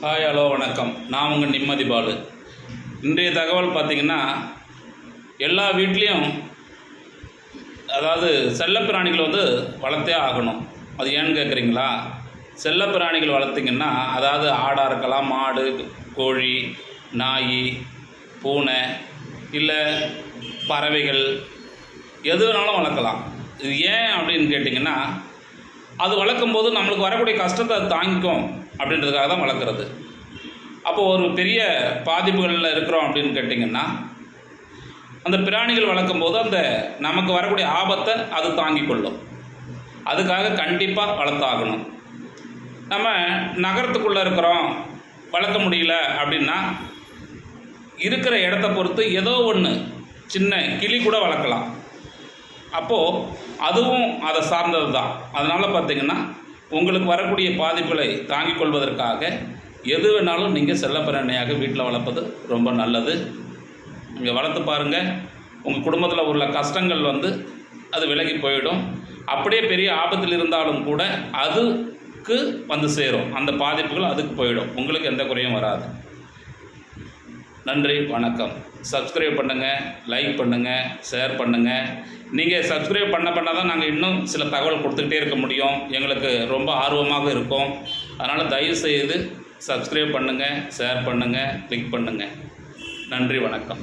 Hi, hello, வணக்கம். நான் உங்கள் நிம்மதி பாலு. இன்றைய தகவல் பார்த்திங்கன்னா, எல்லா வீட்லேயும் அதாவது செல்லப்பிராணிகள் வளர்த்தே ஆகணும். அது ஏன்னு கேட்குறீங்களா? செல்லப்பிராணிகள் வளர்த்திங்கன்னா, அதாவது ஆடாக இருக்கலாம், மாடு, கோழி, நாய், பூனை, இல்லை பறவைகள், எது வேணாலும் வளர்க்கலாம். இது ஏன் அப்படின்னு கேட்டிங்கன்னா, அது வளர்க்கும்போது நம்மளுக்கு வரக்கூடிய கஷ்டத்தை அது தாங்கிக்கும் அப்படின்றதுக்காக தான் வளர்க்குறது. அப்போது ஒரு பெரிய பாதிப்புகளில் இருக்கிறோம் அப்படின்னு கேட்டிங்கன்னா, அந்த பிராணிகள் வளர்க்கும்போது அந்த நமக்கு வரக்கூடிய ஆபத்தை அது தாங்கிக் கொள்ளும். அதுக்காக கண்டிப்பாக வளர்த்தாகணும். நம்ம நகரத்துக்குள்ளே இருக்கிறோம், வளர்க்க முடியல அப்படின்னா, இருக்கிற இடத்த பொறுத்து ஏதோ ஒன்று சின்ன கிளி கூட வளர்க்கலாம். அப்போது அதுவும் அதை சார்ந்தது தான். அதனால் பார்த்திங்கன்னா, உங்களுக்கு வரக்கூடிய பாதிப்புகளை தாங்கிக் கொள்வதற்காக எது வேணாலும் நீங்கள் செல்லப்பிராணியாக வீட்டில் வளர்ப்பது ரொம்ப நல்லது. நீங்கள் வளர்த்து பாருங்கள். உங்கள் குடும்பத்தில் உள்ள கஷ்டங்கள் அது விலகி போயிடும். அப்படியே பெரிய ஆபத்தில் இருந்தாலும் கூட அதுக்கு சேரும். அந்த பாதிப்புகள் அதுக்கு போயிடும். உங்களுக்கு எந்த குறையும் வராது. நன்றி, வணக்கம். சப்ஸ்கிரைப் பண்ணுங்கள், லைக் பண்ணுங்கள், ஷேர் பண்ணுங்கள். நீங்கள் சப்ஸ்கிரைப் பண்ண தான் நாங்கள் இன்னும் சில தகவல் கொடுத்துக்கிட்டே இருக்க முடியும். எங்களுக்கு ரொம்ப ஆர்வமாக இருக்கும். அதனால் தயவுசெய்து சப்ஸ்கிரைப் பண்ணுங்கள், ஷேர் பண்ணுங்கள், கிளிக் பண்ணுங்கள். நன்றி, வணக்கம்.